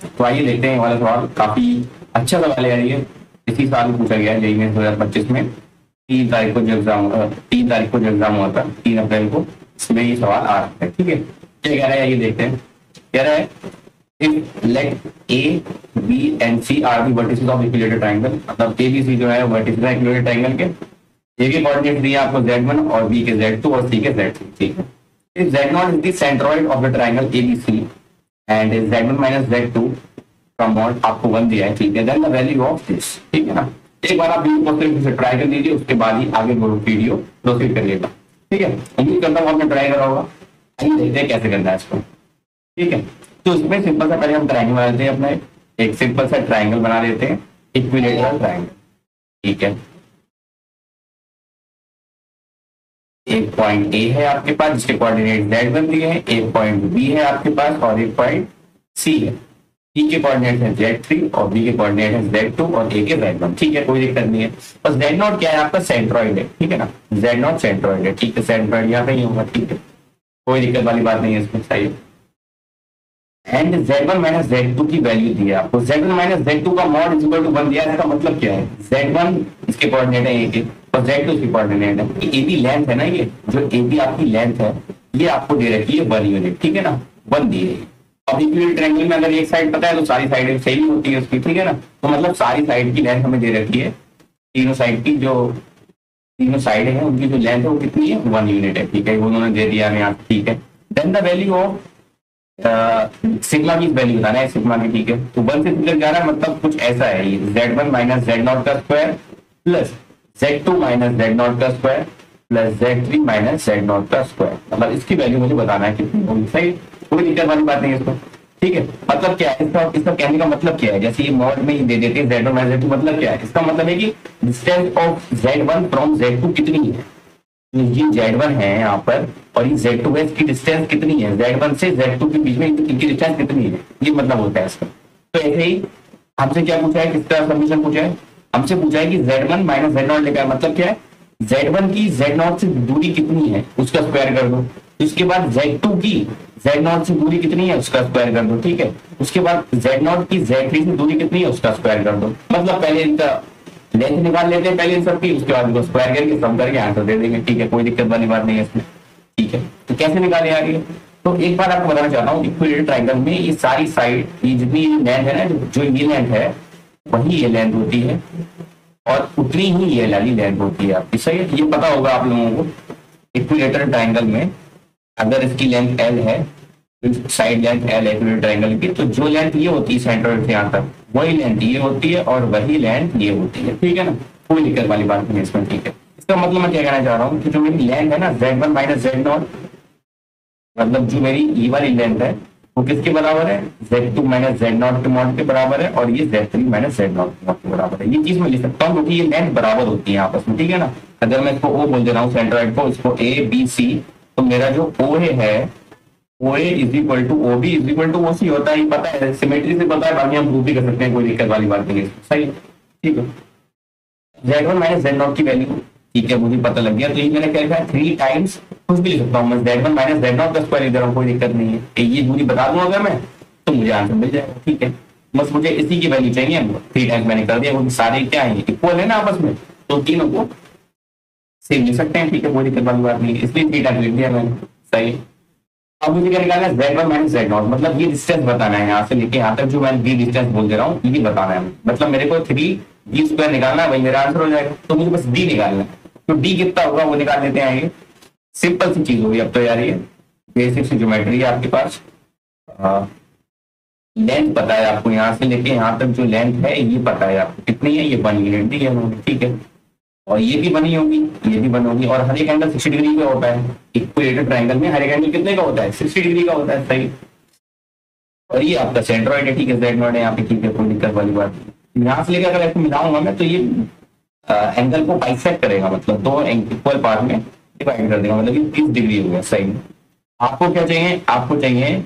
तो आइए देखते हैं ये वाला सवाल, काफी अच्छा सवाल है यार ये। इसी साल पूछा गया है जेईई में 2025 में। 3 तारीख को जो एग्जाम 3 तारीख को जो एग्जाम हुआ था, 3 अप्रैल को, इसमें ये सवाल आ रहा है। ठीक है, क्या कह रहा है ये देखते हैं। कह रहा है if let A B and C are the vertices of equilateral triangle, मतलब ए बी सी जो है वर्टिसेस है इक्विलेटरल ट्रायंगल के। ए के कोऑर्डिनेट दिए आपको z1 और बी के z2 और सी के z3। ठीक है, if z0 is the centroid of the triangle ABC and z1 minus z2 का मॉड आपको 1 दिया है, ठीक है, then the value of this, ठीक है ना। एक बार आप वीडियो को सिर्फ ट्राई कर लीजिए, उसके बाद ही आगे वीडियो प्रोसीड करिएगा। ठीक है, उम्मीद करता हूँ आपने ट्राई करा होगा। आइए देखते हैं कैसे करना है इसको। ठीक है, तो इसमें सिंपल सा पहले हम ट्राइंगल बना लेते हैं अपना, एक सिंपल सा ट्राइंगल बना लेते हैं, इक्विलेटरल ट्राइंगल। ठीक है, एक पॉइंट ए है आपके पास जिसके कोऑर्डिनेट z1 दिए हैं, एक पॉइंट बी है आपके पास और एक पॉइंट सी है। सी के कोऑर्डिनेट है z3 और बी के कोऑर्डिनेट है z2 और ए के z1। ठीक है, कोई दिक्कत नहीं है। बस z0 क्या है आपका, सेंट्रॉइड है। ठीक है ना, z0 सेंट्रॉइड है। ठीक है, सेंट्रॉइड यहाँ पे ही होगा। ठीक है, कोई दिक्कत वाली बात नहीं है इसमें, सही है। एंड z1 माइनस z2 की वैल्यू दी है आपको, z1 माइनस z2 का मॉड इज इक्वल टू 1 दिया है। इसका मतलब क्या है, z1 इसके कोऑर्डिनेट है ए के और z2 इसकी कोऑर्डिनेट है। ए बी लेंथ है ना, ये जो ए बी आपकी लेंथ है ये आपको दे रखी है 1 यूनिट। ठीक है ना, 1 दी है। अब इक्विलेटरल ट्रायंगल में अगर एक साइड पता है तो सारी साइड सेम होती है उसकी। ठीक है ना, तो मतलब सारी साइड की लेंथ हमें दे रखी है, तीनों साइड की जो तीनों साइड है उनकी जो लेंथ है वो कितनी है, 1 यूनिट है। ठीक है, वो उन्होंने दे दिया हमें यहाँ। ठीक है, then the value of sigma की वैल्यू बताना है, सिग्मा की। ठीक है, तो 1 से निकल जा रहा है, मतलब कुछ ऐसा है ये, z1 माइनस z0 का square plus z2 minus z0 का square plus z3 minus z0 का स्क्वायर। मतलब इसकी वैल्यू मुझे बताना है कितनी होगी। सही, कोई दिक्कत वाली बात नहीं है इसको। ठीक है, मतलब क्या है इसका कहने का मतलब क्या है, जैसे ये मॉड में ही दे देते हैं z1 माइनस z2, मतलब क्या है, इसका मतलब है कि distance of z1 from z2 कितनी है। ये z1 है यहाँ पर और ये z2 है, इसकी डिस्टेंस कितनी है, z1 से z2 के बीच में इनकी डिस्टेंस कितनी है, ये मतलब होता है इसका। तो ऐसे ही हमसे क्या पूछा है, किस तरह सबमिशन पूछा है, हमसे पूछा है कि z1 माइनस z0 लेकर, मतलब क्या है, z1 की z0 से दूरी कितनी है उसका स्क्वायर कर दो, उसके बाद z2 की z0 से दूरी कितनी है उसका स्क्वायर कर दो। ठीक है, उसके बाद z0 की z3 से दूरी कितनी है उसका स्क्वायर कर दो। मतलब पहले इनका लेंथ निकाल लेते हैं पहले इन सबकी, उसके बाद इसको स्क्वायर करके सम करके आंसर दे देंगे। ठीक है, कोई दिक्कत वाली बात नहीं है इसमें। ठीक है, तो कैसे निकाले आ रही है, तो एक बार आपको बताना चाहता हूँ, इक्विलेटरल ट्रायंगल में ये सारी साइड, ये जितनी लेंथ है ना, जो ये लेंथ है वही ये लेंथ होती है और उतनी ही ये वाली लेंथ होती है आपकी। सही है, ये पता होगा आप लोगों को। इक्विलेटरल ट्रायंगल में अगर इसकी लेंथ l है, साइड लेंथ l है इक्विलेटरल ट्रायंगल की, तो जो लेंथ ये होती है सेंट्रोइड से यहाँ तक, वही लेंथ ये होती है और वही लेंथ ये होती है। ठीक है ना, कोई दिक्कत वाली बात नहीं है इसमें। ठीक है, इसका मतलब मैं क्या कहना चाह रहा हूँ कि जो मेरी लेंथ है ना z1 माइनस z0, मतलब जो मेरी ये वाली लेंथ है वो किसके बराबर है, z2 माइनस z0 के मॉड के बराबर है और ये z3 माइनस z0 के मॉड के बराबर है। ये चीज मैं लिख सकता हूँ क्योंकि ये लेंथ बराबर होती है आपस में। ठीक है ना, अगर मैं इसको O बोल दे रहा हूँ सेंट्रोइड को, इसको A B C, तो मेरा जो OA है OA is equal to OB is equal to OC होता है, ये पता है, सिमेट्री से पता है, बाकी हम प्रूव भी कर सकते हैं, कोई दिक्कत वाली बात नहीं है। सही, ठीक है, z1 माइनस z0 की वैल्यू, ठीक है, मुझे पता लग गया। तो ये मैंने क्या लिखा है, 3 टाइम्स, कुछ भी लिख सकता हूँ मैं, z1 माइनस z0 का स्क्वायर लिख रहा हूँ, कोई दिक्कत नहीं है। ये दूरी बता दूं अगर मैं, तो मुझे आंसर मिल जाएगा। ठीक है, बस मुझे इसी की वैल्यू चाहिए, 3 टाइम्स मैंने कर दिया, वो सारे क्या है, इक्वल है ना आपस में, तो तीनों को सेम लिख सकते हैं। ठीक है, कोई दिक्कत वाली बात नहीं है, इसलिए 3 टाइम्स लिख दिया मैंने। सही, अब मुझे क्या निकालना है, z1 माइनस z0, मतलब ये डिस्टेंस बताना है, यहाँ से लेके यहाँ तक जो मैं b डिस्टेंस बोल दे रहा हूँ, ये बताना है। मतलब मेरे को 3b स्क्वायर निकालना है, वही मेरा आंसर हो जाएगा। तो मुझे बस d निकालना है, तो d कितना होगा वो निकाल लेते हैं। ये सिंपल सी चीज होगी अब तो यार, ये बेसिक सी ज्योमेट्री है आपके पास। लेंथ पता है आपको, यहाँ से लेके यहाँ तक जो लेंथ है ये पता है आपको कितनी है, ये 1 यूनिट दी है उन्होंने। ठीक है, और ये भी बनी होगी, ये भी बनी होगी, और हर एक एंगल 60 डिग्री का होता है। इक्विलेटरल ट्रायंगल में हर एक एंगल कितने का होता है, 60 डिग्री का होता है। सही, और ये आपका सेंट्रोइड है। ठीक है, z0 है यहाँ पे। ठीक है, कोई दिक्कत वाली बात नहीं। यहाँ से लेकर अगर ऐसे मिलाऊंगा मैं तो ये एंगल को बाइसेक्ट करेगा, मतलब 2 इक्वल पार्ट में डिवाइड कर देगा, मतलब 30 डिग्री हो गया। सही, आपको क्या चाहिए, आपको चाहिए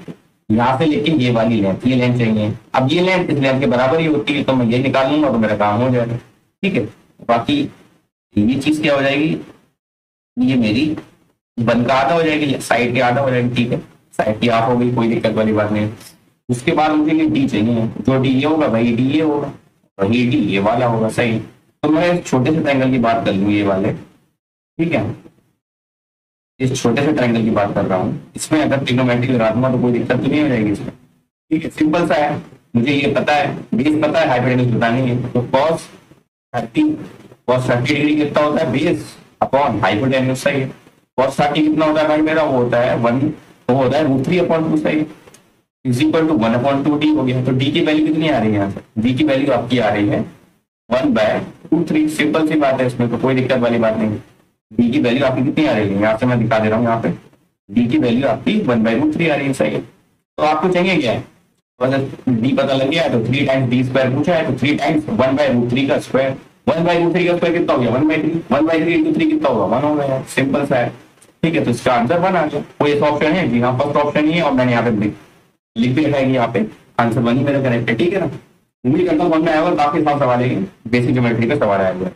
यहाँ से लेके ये वाली लेंथ, ये लेंथ चाहिए। अब ये लेंथ इस लेंथ के बराबर ही होती है, तो मैं ये निकाल लूंगा तो मेरा काम हो जाएगा। ठीक है, बाकी ये चीज क्या हो जाएगी, ये मेरी 1 का आधा हो जाएगी, साइड के आधा हो जाएगी। ठीक है, साइड की हाफ हो गई, कोई दिक्कत वाली बात नहीं। उसके बाद मुझे ये डी चाहिए, जो डी ये होगा वही डी ये होगा, वही डी ये वाला होगा। सही, तो मैं छोटे से ट्रायंगल की बात कर लूँ, ये वाले, ठीक है, इस छोटे से ट्रायंगल की बात कर रहा हूँ। इसमें अगर ट्रिग्नोमेट्री लगा दूंगा तो कोई दिक्कत तो नहीं हो जाएगी इसमें, ठीक है, सिंपल सा है, मुझे ये पता है, बेस पता है, हाइपोटेन्यूज पता नहीं है, तो cos 30 डिग्री कितना होता है, बेस अपॉन हाइपोटेन्यूज। सही है, cos 30 कितना होता है भाई मेरा, वो होता है 1, वो होता है √3/2। सही, इज इक्वल टू 1/2 डी हो गया। तो डी की वैल्यू कितनी आ रही है यहाँ से, डी की वैल्यू आपकी आ रही है 1/√3। सिंपल सी बात है, इसमें तो कोई दिक्कत वाली बात नहीं। डी की वैल्यू आपकी कितनी आ रही है, यहाँ से मैं दिखा दे रहा हूँ, यहाँ पे डी की वैल्यू आपकी 1/√3 आ रही है। सही है, तो आपको चाहिए क्या है, डी पता लग गया है तो 3 टाइम्स डी स्क्वायर पूछा है, तो 3 टाइम्स 1/√3 का स्क्वायर। 1/√3 का स्क्वायर कितना हो गया, 1/3। 1/3 इंटू 3 कितना होगा, 1 हो गया। सिंपल सा है, ठीक है, तो इसका आंसर 1 आ गया। कोई ऐसा ऑप्शन है जी, हाँ फर्स्ट ऑप्शन ही है, और मैंने यहाँ पे लिख भी रखा है यहाँ पे, आंसर 1 ही मेरा करेक्ट है। ठीक है ना, उम्मीद करता हूँ समझ में आया, और बाकी सब सवाल है बेसिक ज्योमेट्री का सवाल आया हुआ है।